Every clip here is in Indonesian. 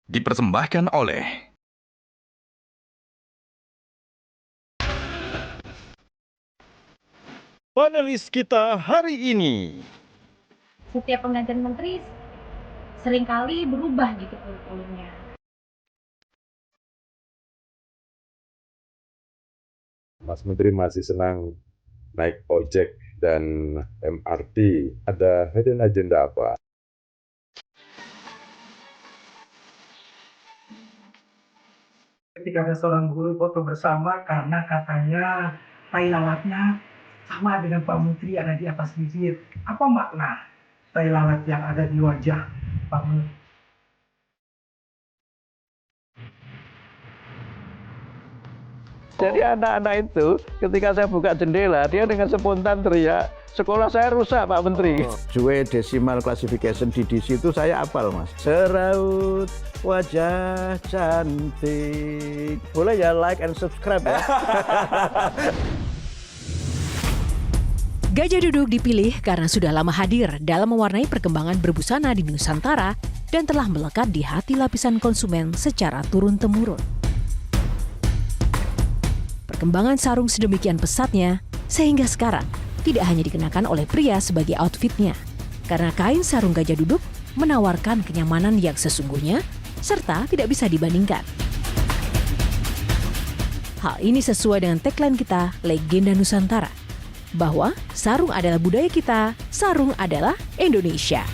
Dipersembahkan oleh panelis kita hari ini. Setiap penggantian menteri seringkali berubah gitu kurikulumnya. Mas Menteri masih senang naik ojek dan MRT. Ada hidden agenda apa? Ketika ada seorang guru foto bersama karena katanya tai lalatnya sama dengan Pak Menteri ada di atas bibir. Apa makna tai lalat yang ada di wajah Pak Menteri? Jadi anak-anak itu ketika saya buka jendela, dia dengan spontan teriak, sekolah saya rusak Pak Menteri. Dua decimal classification DDC itu saya apal Mas. Seraut wajah cantik. Boleh ya like and subscribe ya. Gajah Duduk dipilih karena sudah lama hadir dalam mewarnai perkembangan berbusana di Nusantara dan telah melekat di hati lapisan konsumen secara turun-temurun. Perkembangan sarung sedemikian pesatnya, sehingga sekarang tidak hanya dikenakan oleh pria sebagai outfitnya, karena kain sarung Gajah Duduk menawarkan kenyamanan yang sesungguhnya, serta tidak bisa dibandingkan. Hal ini sesuai dengan tagline kita, Legenda Nusantara, bahwa sarung adalah budaya kita, sarung adalah Indonesia.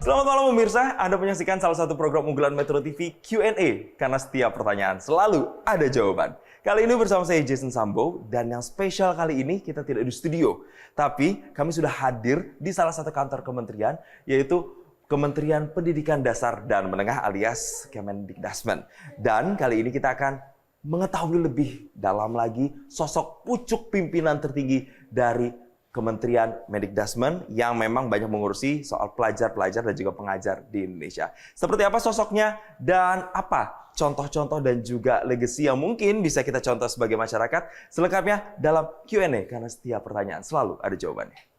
Selamat malam pemirsa, Anda menyaksikan salah satu program unggulan Metro TV Q&A, karena setiap pertanyaan selalu ada jawaban. Kali ini bersama saya Jason Sambo, dan yang spesial kali ini kita tidak di studio, tapi kami sudah hadir di salah satu kantor kementerian, yaitu Kementerian Pendidikan Dasar dan Menengah alias Kemendikdasmen. Dan kali ini kita akan mengetahui lebih dalam lagi sosok pucuk pimpinan tertinggi dari Kementerian Mendikdasmen yang memang banyak mengurusi soal pelajar-pelajar dan juga pengajar di Indonesia. Seperti apa sosoknya dan apa contoh-contoh dan juga legacy yang mungkin bisa kita contoh sebagai masyarakat? Selengkapnya dalam Q&A, karena setiap pertanyaan selalu ada jawabannya.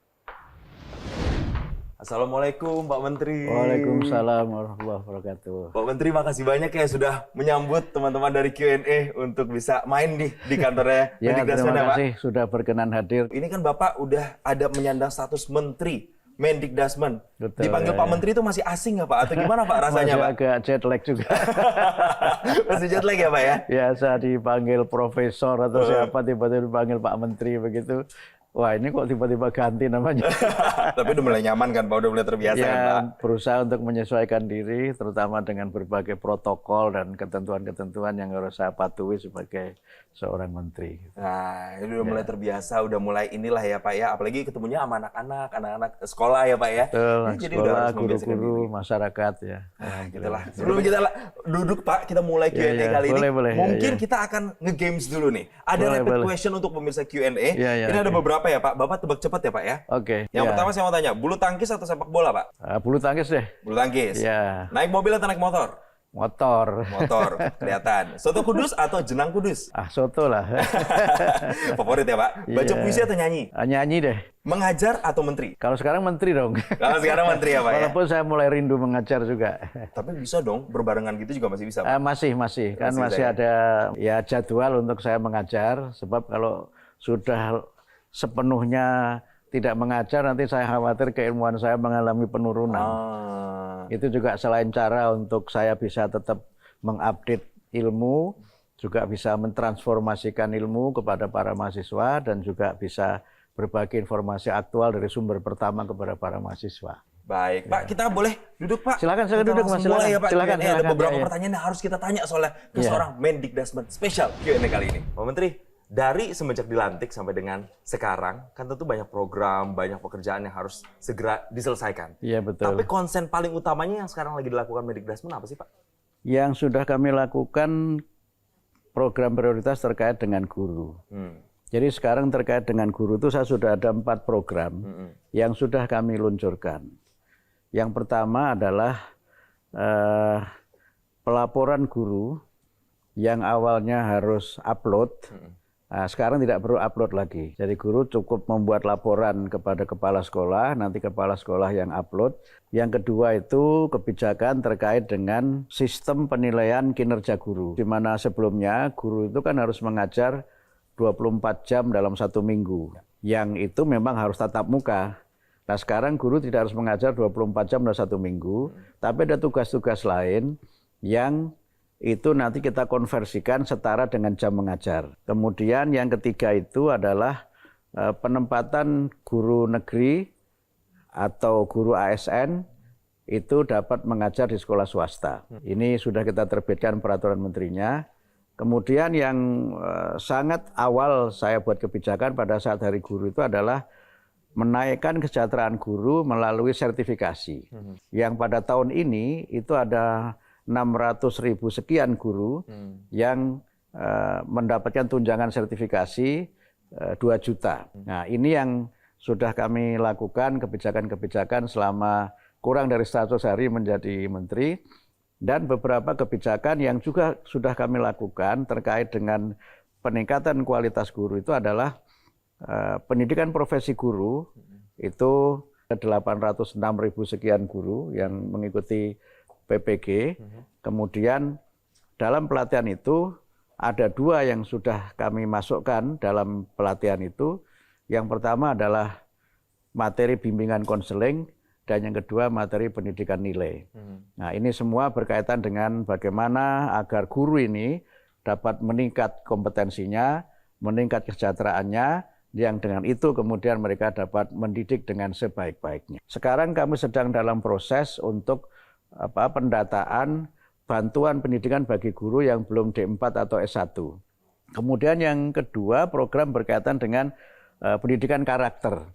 Assalamualaikum Pak Menteri. Waalaikumsalam warahmatullahi wabarakatuh. Pak Menteri, makasih banyak ya sudah menyambut teman-teman dari Q&A untuk bisa main di kantornya Ya, Mendikdasmen ya terima Pak. kasih sudah berkenan hadir. Ini kan Bapak udah ada menyandang status Menteri Mendikdasmen. Betul, Dipanggil ya, Pak ya. Menteri itu masih asing nggak Pak? Atau gimana Pak rasanya Masih Pak? agak jet lag juga. Masih jet lag ya Pak ya? Ya, saya dipanggil profesor atau siapa, tiba-tiba dipanggil Pak Menteri begitu. Wah, ini kok tiba-tiba ganti namanya. Tapi udah mulai nyaman kan Pak? Udah mulai terbiasa Ya, kan Pak? berusaha untuk menyesuaikan diri, terutama dengan berbagai protokol dan ketentuan-ketentuan yang harus saya patuhi sebagai seorang menteri. Nah, ini udah mulai terbiasa, udah mulai inilah ya Pak ya. Apalagi ketemunya sama anak-anak sekolah ya Pak ya. Betul, Ini jadi udah sekolah, harus membiasakan guru-guru, diri. masyarakat ya. Nah, gitulah. Sebelum kita duduk Pak, kita mulai Q&A Ya, ya, kali ini. boleh, Mungkin ya. kita akan nge-games dulu nih. Ada Boleh, rapid boleh. question untuk pemirsa Q&A. Ya, ya, Ini ada oke. beberapa ya Pak. Bapak tebak cepat ya Pak ya. Oke. Yang ya. pertama saya mau tanya, bulu tangkis atau sepak bola Pak? Bulu tangkis deh. Bulu tangkis. Ya. Naik mobil atau naik motor? Motor. Motor, kelihatan. Soto Kudus atau jenang Kudus? Ah, soto lah. Favorit ya Pak? Baca Iya. puisi atau nyanyi? Nyanyi deh. Mengajar atau menteri? Kalau sekarang menteri dong. Kalau sekarang menteri ya Pak ya? Walaupun saya mulai rindu mengajar juga. Tapi bisa dong, berbarengan gitu juga masih bisa Pak? Masih. Kan Masih masih bisa ya? ada ya jadwal untuk saya mengajar. Sebab kalau sudah sepenuhnya tidak mengajar, nanti saya khawatir keilmuan saya mengalami penurunan. Itu juga selain cara untuk saya bisa tetap mengupdate ilmu, juga bisa mentransformasikan ilmu kepada para mahasiswa, dan juga bisa berbagi informasi aktual dari sumber pertama kepada para mahasiswa. Baik, Pak, kita boleh duduk Pak? Silakan Kita duduk, langsung Mas. Silakan. mulai ya Pak. Silakan, Q&A. Ada silakan. beberapa Ya. pertanyaan yang harus kita tanya soalnya ke Ya. seorang Mendikdasmen spesial Q&A kali ini. Pak Menteri, dari semenjak dilantik sampai dengan sekarang, kan tentu banyak program, banyak pekerjaan yang harus segera diselesaikan. Iya, betul. Tapi konsen paling utamanya yang sekarang lagi dilakukan Mendikdasmen apa sih Pak? Yang sudah kami lakukan program prioritas terkait dengan guru. Jadi sekarang terkait dengan guru itu saya sudah ada 4 program yang sudah kami luncurkan. Yang pertama adalah pelaporan guru yang awalnya harus upload Nah, sekarang tidak perlu upload lagi. Jadi guru cukup membuat laporan kepada kepala sekolah, nanti kepala sekolah yang upload. Yang kedua itu kebijakan terkait dengan sistem penilaian kinerja guru. Di mana sebelumnya guru itu kan harus mengajar 24 jam dalam 1 minggu. Yang itu memang harus tatap muka. Nah sekarang guru tidak harus mengajar 24 jam dalam 1 minggu, tapi ada tugas-tugas lain yang itu nanti kita konversikan setara dengan jam mengajar. Kemudian yang ketiga itu adalah penempatan guru negeri atau guru ASN itu dapat mengajar di sekolah swasta. Ini sudah kita terbitkan peraturan menterinya. Kemudian yang sangat awal saya buat kebijakan pada saat Hari Guru itu adalah menaikkan kesejahteraan guru melalui sertifikasi. Yang pada tahun ini itu ada 600.000 sekian guru yang mendapatkan tunjangan sertifikasi 2 juta. Nah ini yang sudah kami lakukan kebijakan-kebijakan selama kurang dari 100 hari menjadi menteri. Dan beberapa kebijakan yang juga sudah kami lakukan terkait dengan peningkatan kualitas guru itu adalah pendidikan profesi guru, itu 806.000 sekian guru yang mengikuti PPG. Kemudian dalam pelatihan itu ada 2 yang sudah kami masukkan dalam pelatihan itu. Yang pertama adalah materi bimbingan konseling dan yang kedua materi pendidikan nilai. Nah ini semua berkaitan dengan bagaimana agar guru ini dapat meningkat kompetensinya, meningkat kesejahteraannya, yang dengan itu kemudian mereka dapat mendidik dengan sebaik-baiknya. Sekarang kami sedang dalam proses untuk pendataan bantuan pendidikan bagi guru yang belum D4 atau S1. Kemudian yang kedua program berkaitan dengan pendidikan karakter.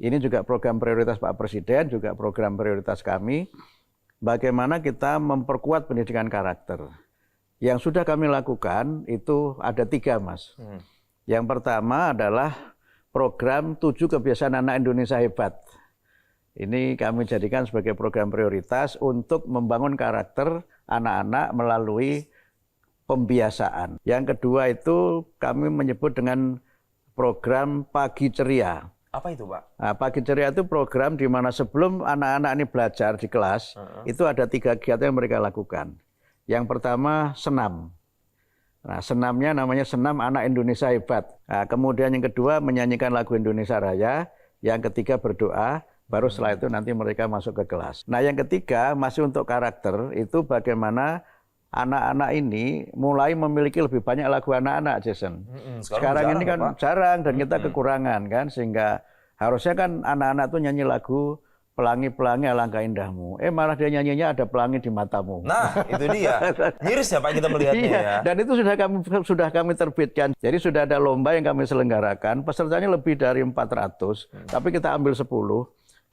Ini juga program prioritas Pak Presiden, juga program prioritas kami. Bagaimana kita memperkuat pendidikan karakter. Yang sudah kami lakukan itu ada 3, Mas. Yang pertama adalah program 7 kebiasaan anak Indonesia hebat. Ini kami jadikan sebagai program prioritas untuk membangun karakter anak-anak melalui pembiasaan. Yang kedua itu kami menyebut dengan program Pagi Ceria. Apa itu, Pak? Nah, Pagi Ceria itu program di mana sebelum anak-anak ini belajar di kelas, itu ada 3 kegiatan yang mereka lakukan. Yang pertama senam. Nah, senamnya namanya Senam Anak Indonesia Hebat. Nah, kemudian yang kedua menyanyikan lagu Indonesia Raya. Yang ketiga berdoa. Baru setelah itu nanti mereka masuk ke kelas. Nah, yang ketiga masih untuk karakter itu bagaimana anak-anak ini mulai memiliki lebih banyak lagu anak-anak, Jason. Sekarang ini kan jarang dan kita kekurangan kan, sehingga harusnya kan anak-anak tuh nyanyi lagu Pelangi-pelangi alangkah indahmu. Malah dia nyanyinya ada pelangi di matamu. Nah, itu dia. Miris ya Pak kita melihatnya ya. Dan itu sudah kami terbitkan. Jadi sudah ada lomba yang kami selenggarakan. Pesertanya lebih dari 400, tapi kita ambil 10.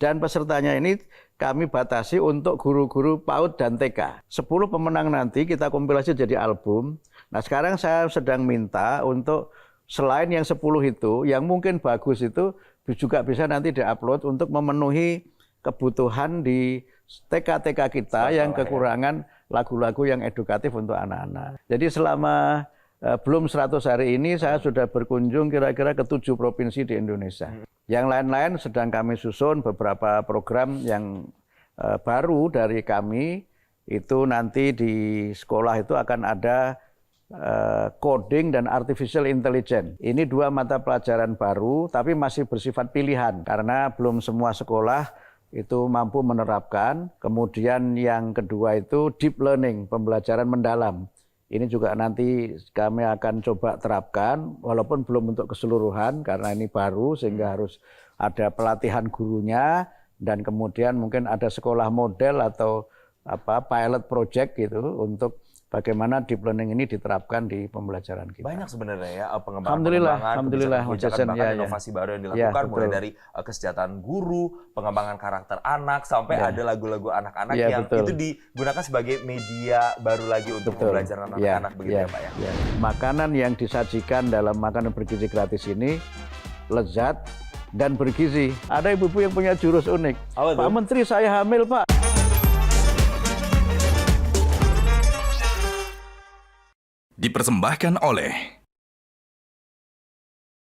Dan pesertanya ini kami batasi untuk guru-guru PAUD dan TK. 10 pemenang nanti kita kompilasi jadi album. Nah sekarang saya sedang minta untuk selain yang 10 itu, yang mungkin bagus itu juga bisa nanti diupload untuk memenuhi kebutuhan di TK-TK kita yang kekurangan lagu-lagu yang edukatif untuk anak-anak. Jadi selama belum 100 hari ini saya sudah berkunjung kira-kira ke 7 provinsi di Indonesia. Yang lain-lain sedang kami susun beberapa program yang baru dari kami. Itu nanti di sekolah itu akan ada coding dan artificial intelligence. Ini 2 mata pelajaran baru tapi masih bersifat pilihan karena belum semua sekolah itu mampu menerapkan. Kemudian yang kedua itu deep learning, pembelajaran mendalam. Ini juga nanti kami akan coba terapkan, walaupun belum untuk keseluruhan, karena ini baru, sehingga harus ada pelatihan gurunya, dan kemudian mungkin ada sekolah model atau pilot project gitu, untuk bagaimana deep learning ini diterapkan di pembelajaran kita. Banyak sebenarnya ya Alhamdulillah, kebijakan bahkan ya, inovasi baru yang dilakukan, mulai dari kesejahteraan guru, pengembangan karakter anak, sampai ada lagu-lagu anak-anak yang itu digunakan sebagai media baru lagi untuk pembelajaran anak-anak begitu ya Pak ya. Makanan yang disajikan dalam makanan bergizi gratis ini lezat dan bergizi. Ada ibu-ibu yang punya jurus unik. Pak Menteri, saya hamil Pak. Dipersembahkan oleh